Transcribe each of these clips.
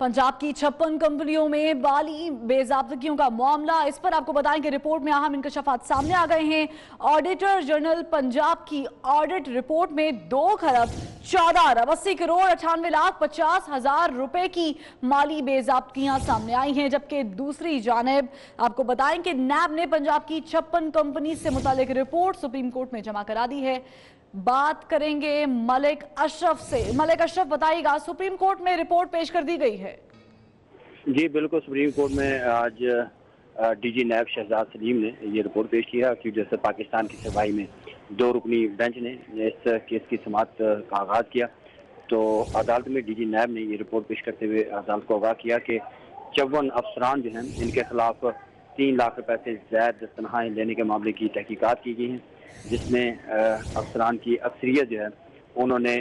पंजाब की 56 कंपनियों में बाली बेज़ाब्तगियों का मामला, इस पर आपको बताएं कि रिपोर्ट में अहम इंकशाफात सामने आ गए हैं। ऑडिटर जनरल पंजाब की ऑडिट रिपोर्ट में 2 खरब 14 अरब 80 करोड़ 98 लाख 50 हजार रुपए की माली बेज़ाब्तगियां सामने आई हैं। जबकि दूसरी जानिब आपको बताएं कि नैब ने पंजाब की 56 कंपनी से मुतालिक रिपोर्ट सुप्रीम कोर्ट में जमा करा दी है। बात करेंगे मलिक अशरफ से। मलिक अशरफ, बताइएगा, सुप्रीम कोर्ट में रिपोर्ट पेश कर दी गई है। जी बिल्कुल, सुप्रीम कोर्ट में आज डीजी नैब शहजाद सलीम ने ये रिपोर्ट पेश किया। चीफ जस्टिस पाकिस्तान की सरबराही में 2 रुकनी बेंच ने इस केस की समाअत का आगाज़ किया। तो अदालत में डीजी नैब ने ये रिपोर्ट पेश करते हुए अदालत को आगाह किया कि 54 अफसरान जो हैं इनके खिलाफ 3 लाख रुपए से ज़ायद तनख्वाहें लेने के मामले की तहकीकात की गई हैं, जिसमें अफसरान की अक्सरियत जो है उन्होंने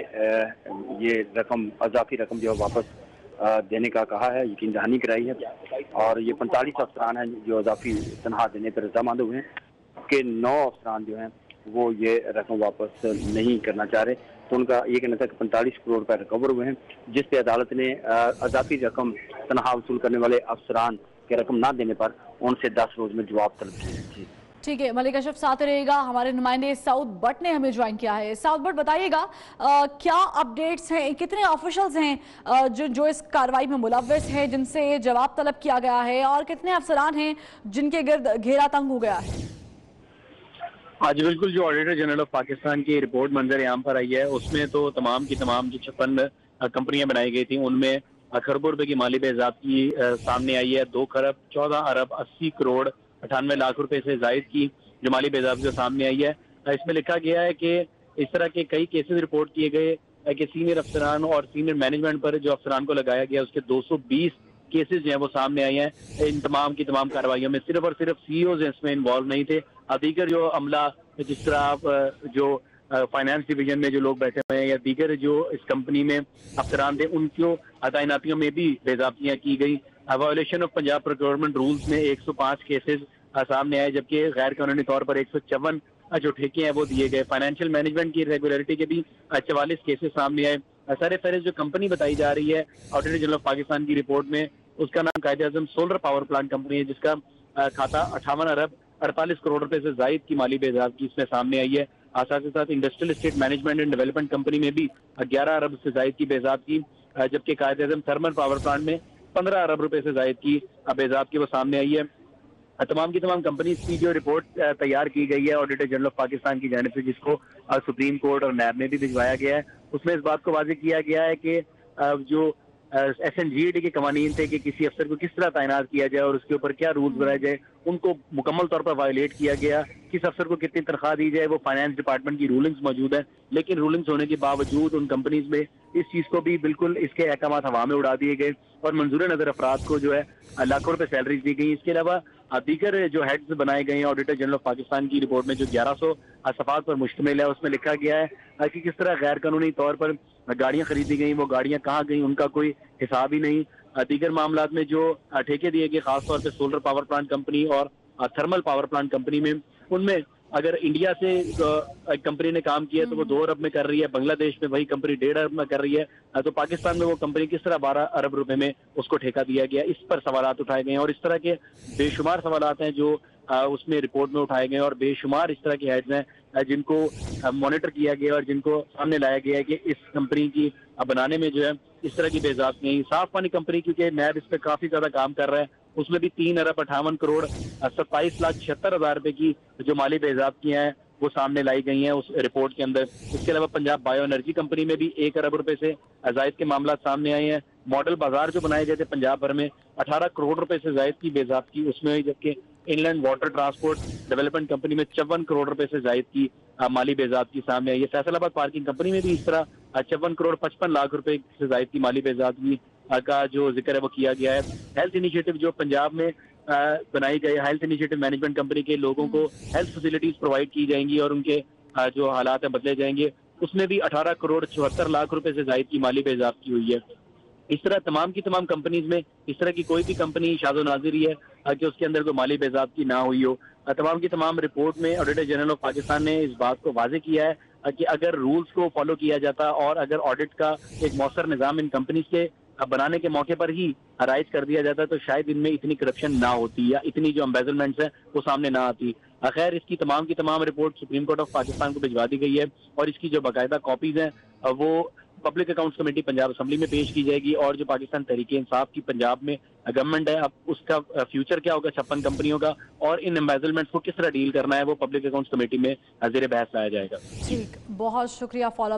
ये रकम इजाफी रकम जो है वापस देने का कहा है, यकीन दहानी कराई है। और ये 45 अफसरान हैं जो इजाफी तनख्वाह देने पर रजामंद हुए हैं, कि 9 अफसरान जो हैं वो ये रकम वापस नहीं करना चाह रहे। तो उनका ये कहना था कि 45 करोड़ रुपए रिकवर हुए हैं, जिस पे अदालत ने इजाफी रकम तनख्वाह वसूल करने वाले अफसरान के रकम ना देने पर उनसे 10 रोज में जवाब तलब किया। ठीक है, मलिक अशरफ साथ रहेगा। हमारे नुमाइंदे साउथ बट ने हमें ज्वाइन किया है। साउथ बट, बताइएगा क्या अपडेट्स हैं, कितने ऑफिशियल्स हैं जो इस कार्रवाई में मुलव्वस हैं, जिनसे जवाब तलब किया गया है, और कितने अफसरान हैं जिनके गिर्द घेरा तंग हो गया है? आज बिल्कुल जो ऑडिटर जनरल ऑफ पाकिस्तान की रिपोर्ट मंजर आम पर आई है, उसमें तो तमाम की तमाम जो 56 कंपनियां बनाई गई थी उनमें खरबों रुपए की माली बेज़ाब्तगी सामने आई है। 2 खरब 14 अरब 80 करोड़ 98 लाख रुपए से जायद की जो माली बेज़ाब्तगी सामने आई है। इसमें लिखा गया है कि इस तरह के कई केसेस रिपोर्ट किए गए कि सीनियर अफसरान और सीनियर मैनेजमेंट पर जो अफसरान को लगाया गया उसके 220 केसेस जो है वो सामने आए हैं। इन तमाम की तमाम कार्रवाइयों में सिर्फ और सिर्फ सीईओ इसमें इन्वॉल्व नहीं थे। दीगर जो अमला, जिस तरह जो फाइनेंस डिवीजन में जो लोग बैठे हुए हैं या दीगर जो इस कंपनी में अफसरान थे, उनकी तैनातियों में भी बेज़ाब्तियां की गई। Violation of Punjab procurement rules में 105 केसेस सामने आए, जबकि गैर कानूनी तौर पर 154 जो ठेके हैं वो दिए गए। फाइनेंशियल मैनेजमेंट की रेगुलरिटी के भी 44 केसेस सामने आए। सर फहरिस्त जो कंपनी बताई जा रही है ऑडिटर जनरल ऑफ पाकिस्तान की रिपोर्ट में, उसका नाम Quaid-e-Azam solar power plant company है, जिसका खाता 58 अरब 48 करोड़ रुपए से जायद की माली बेज़ाब्तगी इसमें सामने आई है। साथ ही साथ industrial estate management and development company में भी 11 अरब से जायद की बेज़ाब्तगी, जबकि कायदे-ए-आज़म थर्मल पावर प्लांट में 15 अरब रुपए से जायद की बेज़ाब्तगी वो सामने आई है। तमाम की तमाम कंपनीज की जो रिपोर्ट तैयार की गई है ऑडिटर जनरल ऑफ पाकिस्तान की जानिब से, जिसको सुप्रीम कोर्ट और नैब में भी भिजवाया गया है, उसमें इस बात को वाज़ेह किया गया है कि जो SNGAD के कवानीन थे कि किसी अफसर को किस तरह तैनात किया जाए और उसके ऊपर क्या रूल्स बनाए जाए, उनको मुकम्मल तौर पर वायलेट किया गया। किस अफसर को कितनी तनख्वाह दी जाए वो फाइनेंस डिपार्टमेंट की रूलिंग्स मौजूद है, लेकिन रूलिंग्स होने के बावजूद उन कंपनीज में इस चीज़ को भी बिल्कुल इसके अहकामात हवा में उड़ा दिए गए और मंजूर नजर अफराद को जो है लाखों रुपए सैलरीज दी गई। इसके अलावा दीगर जो हेड्स बनाए गए हैं ऑडिटर जनरल ऑफ पाकिस्तान की रिपोर्ट में जो 1100 सफात पर मुश्तमिल है, उसमें लिखा गया है कि किस तरह गैर कानूनी तौर पर गाड़ियां खरीदी गई, वो गाड़ियां कहाँ गई उनका कोई हिसाब ही नहीं। दीगर मामलात में जो ठेके दिए गए खासतौर पर सोलर पावर प्लांट कंपनी और थर्मल पावर प्लांट कंपनी में, उनमें अगर इंडिया से एक कंपनी ने काम किया तो वो 2 अरब में कर रही है, बांग्लादेश में वही कंपनी 1.5 अरब में कर रही है, तो पाकिस्तान में वो कंपनी किस तरह 12 अरब रुपए में उसको ठेका दिया गया, इस पर सवालात उठाए गए हैं। और इस तरह के बेशुमार सवालात हैं जो उसमें रिपोर्ट में उठाए गए हैं, और बेशुमार इस तरह के हेड्स हैं जिनको मॉनिटर किया गया और जिनको सामने लाया गया है कि इस कंपनी की बनाने में जो है इस तरह की बेज़ाब्तियां। साफ पानी कंपनी, क्योंकि नैब इस पर काफी ज्यादा काम कर रहा है, उसमें भी 3 अरब 58 करोड़ 27 लाख 76 हजार रुपए की जो माली बेज़ाब्तियां हैं वो सामने लाई गई हैं उस रिपोर्ट के अंदर। इसके अलावा पंजाब बायो एनर्जी कंपनी में भी 1 अरब रुपए से जायद के मामला सामने आए हैं। मॉडल बाजार जो बनाए गए थे पंजाब भर में 18 करोड़ रुपए से जायद की बेज़ाब्तगी उसमें हुई, जबकि inland water transport development company में 54 करोड़ रुपए से जायद की माली बेज़ाब्तगी सामने आई है। फैसलाबाद पार्किंग कंपनी में भी इस तरह 54 करोड़ 55 लाख रुपए से जायद की माली बेज़ाब्तगी का जो जिक्र है वो किया गया है। हेल्थ इनिशिएटिव जो पंजाब में बनाई गई, हेल्थ इनिशिएटिव मैनेजमेंट कंपनी के लोगों को हेल्थ फैसिलिटीज प्रोवाइड की जाएंगी और उनके जो हालात है बदले जाएंगे, उसमें भी 18 करोड़ 74 लाख रुपए से जायद की माली बेज़ाब्तगी हुई है। इस तरह तमाम की तमाम कंपनीज में इस तरह की कोई भी कंपनी शाज़ो नाज़िर है कि उसके अंदर कोई माली बेज़ाब्तगी ना हुई हो। तमाम की तमाम रिपोर्ट में ऑडिटर जनरल ऑफ पाकिस्तान ने इस बात को वाज़ेह किया है कि अगर रूल्स को फॉलो किया जाता और अगर ऑडिट का एक मौसर निज़ाम इन कंपनीज के बनाने के मौके पर ही राइज कर दिया जाता तो शायद इनमें इतनी करप्शन ना होती या इतनी जो एम्बेजलमेंट्स है वो सामने ना आती। खैर, इसकी तमाम की तमाम report supreme court of Pakistan को भिजवा दी गई है और इसकी जो बाकायदा कॉपीज हैं वो public accounts committee Punjab assembly में पेश की जाएगी। और जो पाकिस्तान तहरीक इंसाफ की पंजाब में गवर्नमेंट है, अब उसका फ्यूचर क्या होगा 56 कंपनियों का और इन एम्बेजलमेंट्स को किस तरह डील करना है वो पब्लिक अकाउंट्स कमेटी में जेर बहस लाया जाएगा। ठीक, बहुत शुक्रिया फॉलो